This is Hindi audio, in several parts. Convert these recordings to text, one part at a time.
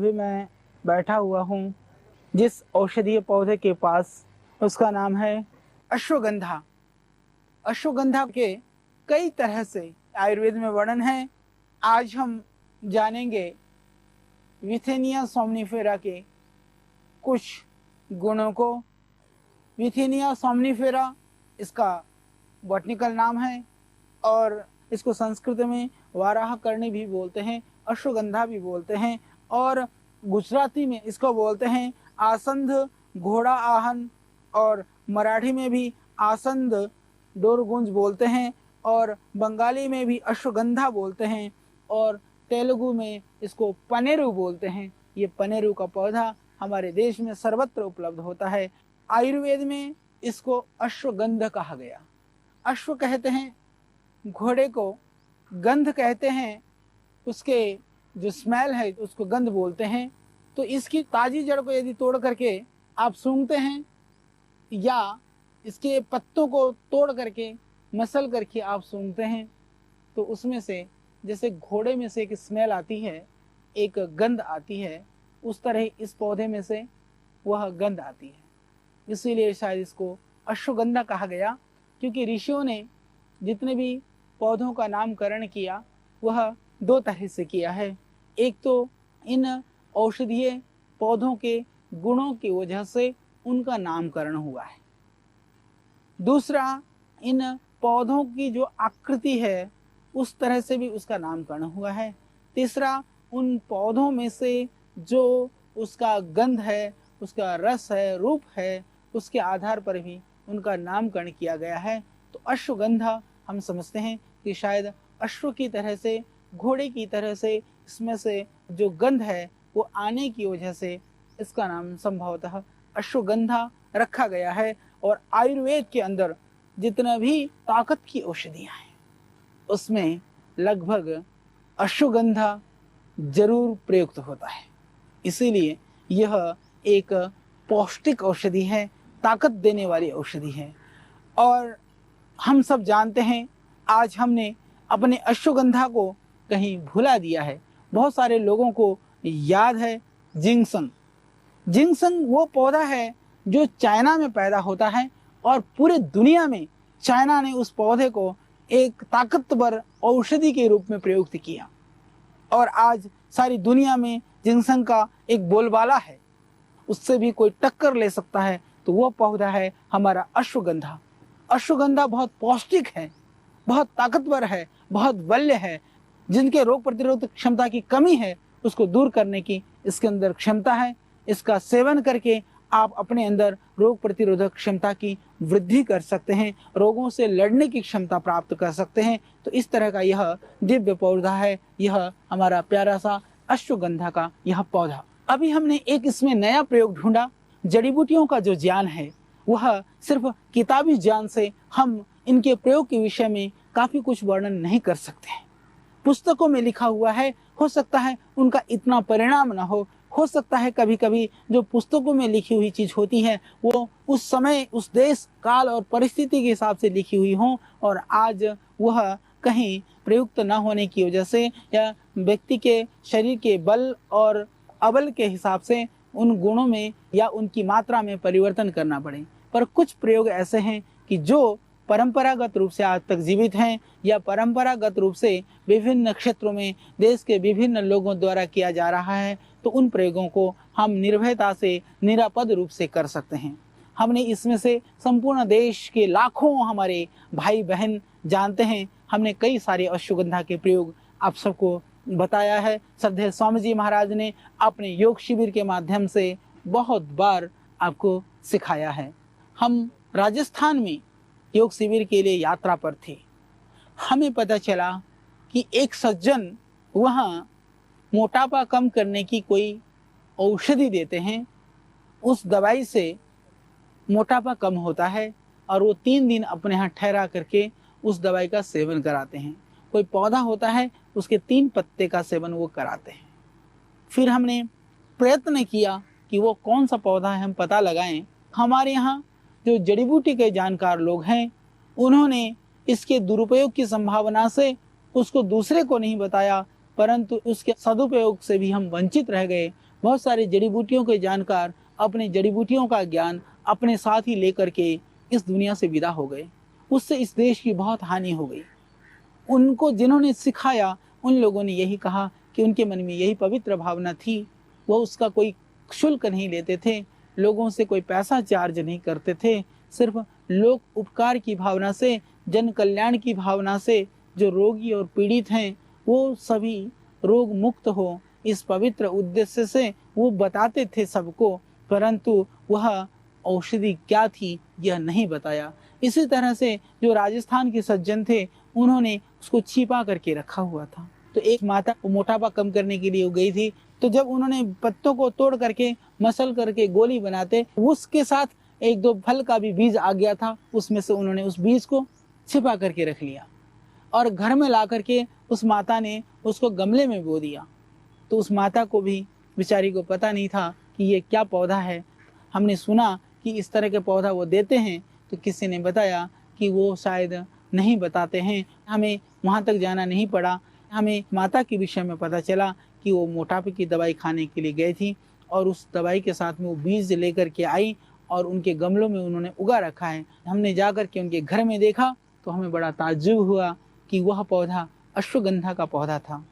अभी मैं बैठा हुआ हूँ जिस औषधीय पौधे के पास, उसका नाम है अश्वगंधा। अश्वगंधा के कई तरह से आयुर्वेद में वर्णन है। आज हम जानेंगे विथेनिया सोमनिफेरा के कुछ गुणों को। विथेनिया सोमनिफेरा इसका बॉटनिकल नाम है और इसको संस्कृत में वाराहकर्णी भी बोलते हैं, अश्वगंधा भी बोलते हैं और गुजराती में इसको बोलते हैं आसंध घोड़ा आहन, और मराठी में भी आसंद डोरगुंज बोलते हैं और बंगाली में भी अश्वगंधा बोलते हैं और तेलुगु में इसको पनेरू बोलते हैं। ये पनेरू का पौधा हमारे देश में सर्वत्र उपलब्ध होता है। आयुर्वेद में इसको अश्वगंध कहा गया। अश्व कहते हैं घोड़े को, गंध कहते हैं उसके जो स्मेल है उसको गंध बोलते हैं। तो इसकी ताजी जड़ को यदि तोड़ करके आप सूंघते हैं या इसके पत्तों को तोड़ करके मसल करके आप सूंघते हैं तो उसमें से जैसे घोड़े में से एक स्मेल आती है, एक गंध आती है, उस तरह इस पौधे में से वह गंध आती है। इसीलिए शायद इसको अश्वगंधा कहा गया, क्योंकि ऋषियों ने जितने भी पौधों का नामकरण किया वह दो तरह से किया है। एक तो इन औषधीय पौधों के गुणों की वजह से उनका नामकरण हुआ है, दूसरा इन पौधों की जो आकृति है उस तरह से भी उसका नामकरण हुआ है, तीसरा उन पौधों में से जो उसका गंध है, उसका रस है, रूप है, उसके आधार पर भी उनका नामकरण किया गया है। तो अश्वगंधा हम समझते हैं कि शायद अश्व की तरह से, घोड़े की तरह से इसमें से जो गंध है वो आने की वजह से इसका नाम संभवतः अश्वगंधा रखा गया है। और आयुर्वेद के अंदर जितना भी ताकत की औषधियाँ हैं उसमें लगभग अश्वगंधा जरूर प्रयुक्त होता है। इसीलिए यह एक पौष्टिक औषधि है, ताकत देने वाली औषधि है। और हम सब जानते हैं, आज हमने अपने अश्वगंधा को कहीं भुला दिया है। बहुत सारे लोगों को याद है जिंगसन। जिंगसन वो पौधा है जो चाइना में पैदा होता है और पूरे दुनिया में चाइना ने उस पौधे को एक ताकतवर औषधि के रूप में प्रयुक्त किया और आज सारी दुनिया में जिंगसन का एक बोलबाला है। उससे भी कोई टक्कर ले सकता है तो वो पौधा है हमारा अश्वगंधा। अश्वगंधा बहुत पौष्टिक है, बहुत ताकतवर है, बहुत बल्य है। जिनके रोग प्रतिरोधक क्षमता की कमी है उसको दूर करने की इसके अंदर क्षमता है। इसका सेवन करके आप अपने अंदर रोग प्रतिरोधक क्षमता की वृद्धि कर सकते हैं, रोगों से लड़ने की क्षमता प्राप्त कर सकते हैं। तो इस तरह का यह दिव्य पौधा है, यह हमारा प्यारा सा अश्वगंधा का यह पौधा। अभी हमने एक इसमें नया प्रयोग ढूंढा। जड़ी बूटियों का जो ज्ञान है वह सिर्फ किताबी ज्ञान से हम इनके प्रयोग के विषय में काफी कुछ वर्णन नहीं कर सकते हैं। पुस्तकों में लिखा हुआ है, हो सकता है उनका इतना परिणाम न हो सकता है कभी कभी जो पुस्तकों में लिखी हुई चीज होती है वो उस समय, उस देश, काल और परिस्थिति के हिसाब से लिखी हुई हो और आज वह कहीं प्रयुक्त न होने की वजह से या व्यक्ति के शरीर के बल और अबल के हिसाब से उन गुणों में या उनकी मात्रा में परिवर्तन करना पड़े। पर कुछ प्रयोग ऐसे हैं कि जो परंपरागत रूप से आज तक जीवित हैं या परंपरागत रूप से विभिन्न क्षेत्रों में देश के विभिन्न लोगों द्वारा किया जा रहा है, तो उन प्रयोगों को हम निर्भयता से, निरापद रूप से कर सकते हैं। हमने इसमें से संपूर्ण देश के लाखों हमारे भाई बहन जानते हैं। हमने कई सारे अश्वगंधा के प्रयोग आप सबको बताया है। श्रद्धेय स्वामी जी महाराज ने अपने योग शिविर के माध्यम से बहुत बार आपको सिखाया है। हम राजस्थान में योग शिविर के लिए यात्रा पर थे। हमें पता चला कि एक सज्जन वहाँ मोटापा कम करने की कोई औषधि देते हैं। उस दवाई से मोटापा कम होता है और वो 3 दिन अपने यहाँ ठहरा करके उस दवाई का सेवन कराते हैं। कोई पौधा होता है उसके 3 पत्ते का सेवन वो कराते हैं। फिर हमने प्रयत्न किया कि वो कौन सा पौधा है हम पता लगाएं। हमारे यहाँ जो जड़ी बूटी के जानकार लोग हैं उन्होंने इसके दुरुपयोग की संभावना से उसको दूसरे को नहीं बताया, परंतु उसके सदुपयोग से भी हम वंचित रह गए। बहुत सारी जड़ी बूटियों के जानकार अपनी जड़ी बूटियों का ज्ञान अपने साथ ही लेकर के इस दुनिया से विदा हो गए। उससे इस देश की बहुत हानि हो गई। उनको जिन्होंने सिखाया उन लोगों ने यही कहा कि उनके मन में यही पवित्र भावना थी, वो उसका कोई शुल्क नहीं लेते थे, लोगों से कोई पैसा चार्ज नहीं करते थे, सिर्फ लोक उपकार की भावना से, जन कल्याण की भावना से जो रोगी और पीड़ित हैं वो सभी रोग मुक्त हो, इस पवित्र उद्देश्य से वो बताते थे सबको, परंतु वह औषधि क्या थी यह नहीं बताया। इसी तरह से जो राजस्थान के सज्जन थे उन्होंने उसको छिपा करके रखा हुआ था। तो एक माता मोटापा कम करने के लिए गई थी, तो जब उन्होंने पत्तों को तोड़ करके मसल करके गोली बनाते, उसके साथ एक दो फल का भी बीज आ गया था, उसमें से उन्होंने उस बीज को छिपा करके रख लिया और घर में ला करके उस माता ने उसको गमले में बो दिया। तो उस माता को भी बेचारी को पता नहीं था कि ये क्या पौधा है। हमने सुना कि इस तरह के पौधा वो देते हैं, तो किसी ने बताया कि वो शायद नहीं बताते हैं। हमें वहाँ तक जाना नहीं पड़ा। हमें माता के विषय में पता चला कि वो मोटापे की दवाई खाने के लिए गई थी और उस दवाई के साथ में वो बीज लेकर के आई और उनके गमलों में उन्होंने उगा रखा है। हमने जाकर के उनके घर में देखा तो हमें बड़ा ताज्जुब हुआ कि वह पौधा अश्वगंधा का पौधा था।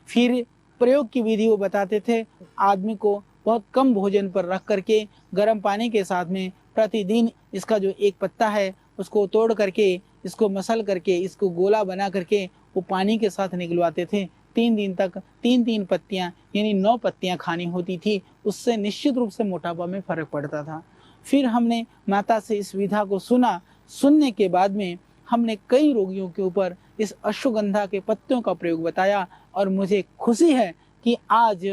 फिर प्रयोग की विधि वो बताते थे। आदमी को बहुत कम भोजन पर रख करके गर्म पानी के साथ में प्रतिदिन इसका जो एक पत्ता है उसको तोड़ करके, इसको मसल करके, इसको गोला बना करके वो पानी के साथ निकलवाते थे। 3 दिन तक 3-3 पत्तियां यानी 9 पत्तियां खानी होती थी। उससे निश्चित रूप से मोटापा में फर्क पड़ता था। फिर हमने माता से इस विधा को सुना। सुनने के बाद में हमने कई रोगियों के ऊपर इस अश्वगंधा के पत्तों का प्रयोग बताया और मुझे खुशी है कि आज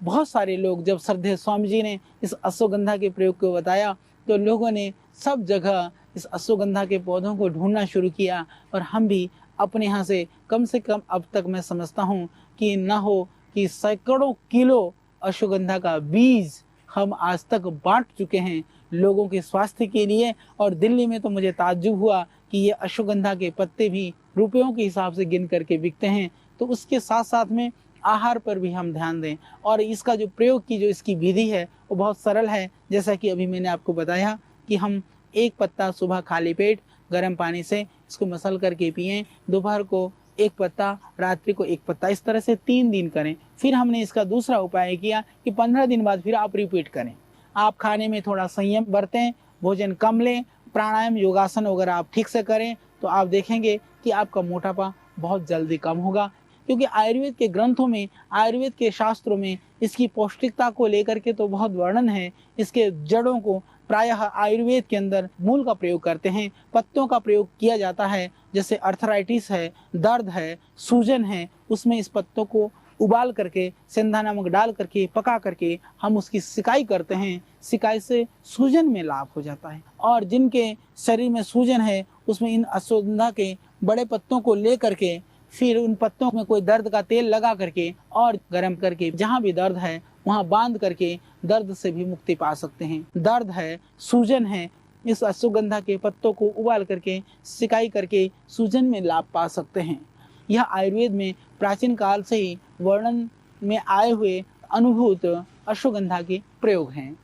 बहुत सारे लोग, जब श्रद्धेय स्वामी जी ने इस अश्वगंधा के प्रयोग को बताया तो लोगों ने सब जगह इस अश्वगंधा के पौधों को ढूंढना शुरू किया और हम भी अपने यहाँ से कम अब तक मैं समझता हूँ कि न हो कि सैकड़ों किलो अश्वगंधा का बीज हम आज तक बांट चुके हैं लोगों के स्वास्थ्य के लिए। और दिल्ली में तो मुझे ताज्जुब हुआ कि ये अश्वगंधा के पत्ते भी रुपयों के हिसाब से गिन करके बिकते हैं। तो उसके साथ साथ में आहार पर भी हम ध्यान दें और इसका जो प्रयोग की जो इसकी विधि है वो बहुत सरल है। जैसा कि अभी मैंने आपको बताया कि हम एक पत्ता सुबह खाली पेट गर्म पानी से इसको मसल करके पिएं, दोपहर को एक पत्ता, रात्रि को एक पत्ता, इस तरह से 3 दिन करें। फिर हमने इसका दूसरा उपाय किया कि 15 दिन बाद फिर आप रिपीट करें। आप खाने में थोड़ा संयम बरतें, भोजन कम लें, प्राणायाम योगासन वगैरह आप ठीक से करें तो आप देखेंगे कि आपका मोटापा बहुत जल्दी कम होगा। क्योंकि आयुर्वेद के ग्रंथों में, आयुर्वेद के शास्त्रों में इसकी पौष्टिकता को लेकर के तो बहुत वर्णन है। इसके जड़ों को प्रायः आयुर्वेद के अंदर मूल का प्रयोग करते हैं, पत्तों का प्रयोग किया जाता है। जैसे अर्थराइटिस है, दर्द है, सूजन है, उसमें इस पत्तों को उबाल करके सेंधा नमक डाल करके पका करके हम उसकी सिकाई करते हैं। सिकाई से सूजन में लाभ हो जाता है। और जिनके शरीर में सूजन है उसमें इन अश्वगंधा के बड़े पत्तों को ले करके फिर उन पत्तों में कोई दर्द का तेल लगा करके और गर्म करके जहाँ भी दर्द है वहाँ बांध करके दर्द से भी मुक्ति पा सकते हैं। दर्द है, सूजन है, इस अश्वगंधा के पत्तों को उबाल करके सिकाई करके सूजन में लाभ पा सकते हैं। यह आयुर्वेद में प्राचीन काल से ही वर्णन में आए हुए अनुभूत अश्वगंधा के प्रयोग हैं।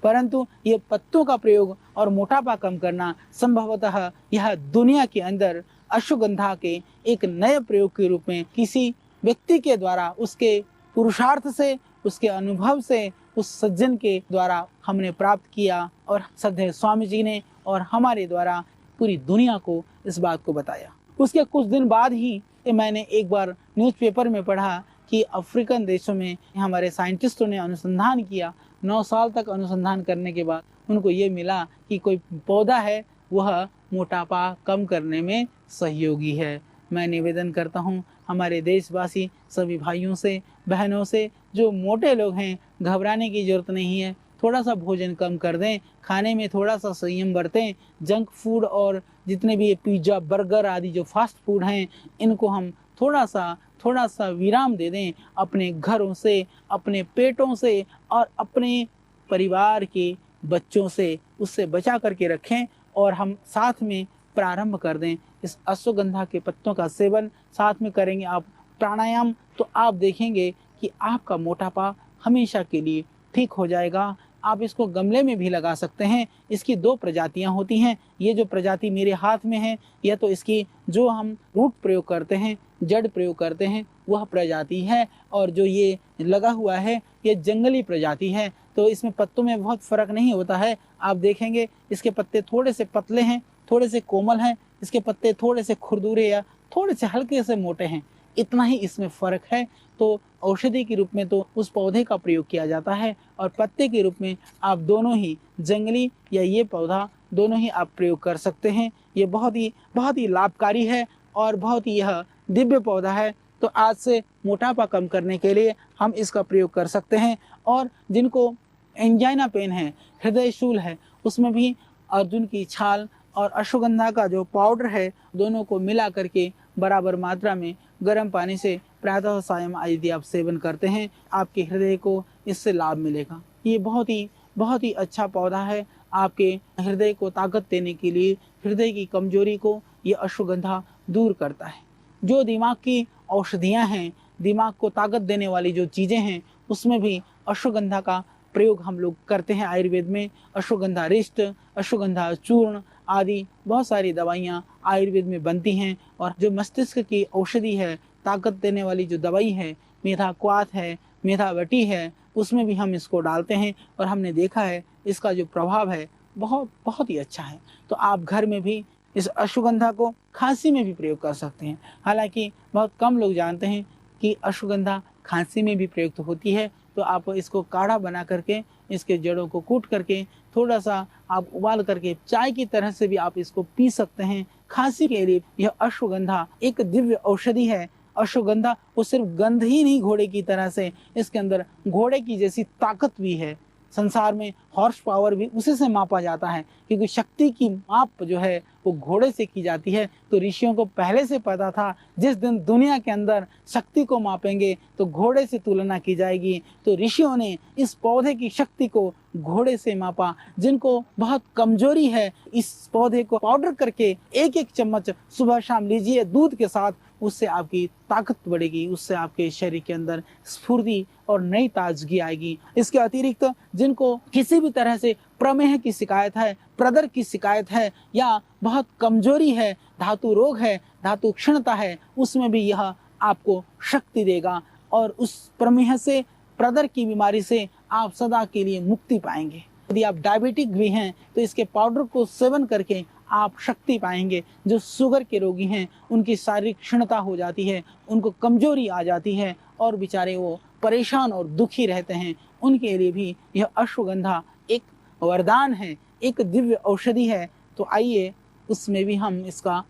परंतु ये पत्तों का प्रयोग और मोटापा कम करना संभवतः यह दुनिया के अंदर अश्वगंधा के एक नए प्रयोग के रूप में किसी व्यक्ति के द्वारा, उसके पुरुषार्थ से, उसके अनुभव से, उस सज्जन के द्वारा हमने प्राप्त किया और श्रद्धेय स्वामी जी ने और हमारे द्वारा पूरी दुनिया को इस बात को बताया। उसके कुछ दिन बाद ही मैंने एक बार न्यूज़पेपर में पढ़ा कि अफ्रीकन देशों में हमारे साइंटिस्टों ने अनुसंधान किया। 9 साल तक अनुसंधान करने के बाद उनको ये मिला कि कोई पौधा है वह मोटापा कम करने में सहयोगी है। मैं निवेदन करता हूँ हमारे देशवासी सभी भाइयों से, बहनों से, जो मोटे लोग हैं घबराने की जरूरत नहीं है। थोड़ा सा भोजन कम कर दें, खाने में थोड़ा सा संयम बरतें। जंक फूड और जितने भी पिज्ज़ा, बर्गर आदि जो फास्ट फूड हैं इनको हम थोड़ा सा विराम दे दें। अपने घरों से, अपने पेटों से और अपने परिवार के बच्चों से उससे बचा करके रखें और हम साथ में प्रारंभ कर दें इस अश्वगंधा के पत्तों का सेवन। साथ में करेंगे आप प्राणायाम तो आप देखेंगे कि आपका मोटापा हमेशा के लिए ठीक हो जाएगा। आप इसको गमले में भी लगा सकते हैं। इसकी 2 प्रजातियां होती हैं। ये जो प्रजाति मेरे हाथ में है, यह तो इसकी जो हम रूट प्रयोग करते हैं, जड़ प्रयोग करते हैं, वह प्रजाति है। और जो ये लगा हुआ है, ये जंगली प्रजाति है। तो इसमें पत्तों में बहुत फर्क नहीं होता है। आप देखेंगे इसके पत्ते थोड़े से पतले हैं, थोड़े से कोमल हैं, इसके पत्ते थोड़े से खुरदुरे या थोड़े से हल्के से मोटे हैं, इतना ही इसमें फर्क है। तो औषधि के रूप में तो उस पौधे का प्रयोग किया जाता है, और पत्ते के रूप में आप दोनों ही, जंगली या ये पौधा, दोनों ही आप प्रयोग कर सकते हैं। ये बहुत ही लाभकारी है और बहुत ही यह दिव्य पौधा है। तो आज से मोटापा कम करने के लिए हम इसका प्रयोग कर सकते हैं। और जिनको एंजाइना पेन है, हृदय शूल है, उसमें भी अर्जुन की छाल और अश्वगंधा का जो पाउडर है, दोनों को मिला करके बराबर मात्रा में गर्म पानी से प्रातः सायं यदि आप सेवन करते हैं, आपके हृदय को इससे लाभ मिलेगा। ये बहुत ही अच्छा पौधा है। आपके हृदय को ताकत देने के लिए, हृदय की कमजोरी को ये अश्वगंधा दूर करता है। जो दिमाग की औषधियाँ हैं, दिमाग को ताकत देने वाली जो चीज़ें हैं, उसमें भी अश्वगंधा का प्रयोग हम लोग करते हैं। आयुर्वेद में अश्वगंधा रिष्ट, अश्वगंधा चूर्ण आदि बहुत सारी दवाइयाँ आयुर्वेद में बनती हैं। और जो मस्तिष्क की औषधि है, ताकत देने वाली जो दवाई है, मेधा क्वाथ है, मेधावटी है, उसमें भी हम इसको डालते हैं। और हमने देखा है इसका जो प्रभाव है बहुत ही अच्छा है। तो आप घर में भी इस अश्वगंधा को खांसी में भी प्रयोग कर सकते हैं। हालांकि बहुत कम लोग जानते हैं कि अश्वगंधा खांसी में भी प्रयुक्त होती है। तो आप इसको काढ़ा बना करके, इसके जड़ों को कूट करके, थोड़ा सा आप उबाल करके चाय की तरह से भी आप इसको पी सकते हैं। खांसी के लिए यह अश्वगंधा एक दिव्य औषधि है। अश्वगंधा वो सिर्फ गंध ही नहीं, घोड़े की तरह से इसके अंदर घोड़े की जैसी ताकत भी है। संसार में हॉर्स पावर भी उसी से मापा जाता है, क्योंकि शक्ति की माप जो है वो घोड़े से की जाती है। तो ऋषियों को पहले से पता था, जिस दिन दुनिया के अंदर शक्ति को मापेंगे तो घोड़े से तुलना की जाएगी। तो ऋषियों ने इस पौधे की शक्ति को घोड़े से मापा। जिनको बहुत कमजोरी है, इस पौधे को पाउडर करके 1-1 चम्मच सुबह शाम लीजिए दूध के साथ, उससे आपकी ताकत बढ़ेगी, उससे आपके शरीर के अंदर स्फूर्ति और नई ताजगी आएगी। इसके अतिरिक्त जिनको किसी भी तरह से प्रमेह की शिकायत है, प्रदर की शिकायत है, या बहुत कमजोरी है, धातु रोग है, धातु क्षीणता है, उसमें भी यह आपको शक्ति देगा। और उस प्रमेह से, प्रदर की बीमारी से आप सदा के लिए मुक्ति पाएंगे। यदि आप डायबिटिक भी हैं तो इसके पाउडर को सेवन करके आप शक्ति पाएंगे। जो शुगर के रोगी हैं, उनकी शारीरिक क्षीणता हो जाती है, उनको कमजोरी आ जाती है और बेचारे वो परेशान और दुखी रहते हैं, उनके लिए भी यह अश्वगंधा एक वरदान है, एक दिव्य औषधि है। तो आइए उसमें भी हम इसका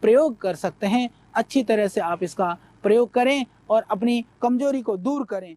प्रयोग कर सकते हैं। अच्छी तरह से आप इसका प्रयोग करें और अपनी कमजोरी को दूर करें।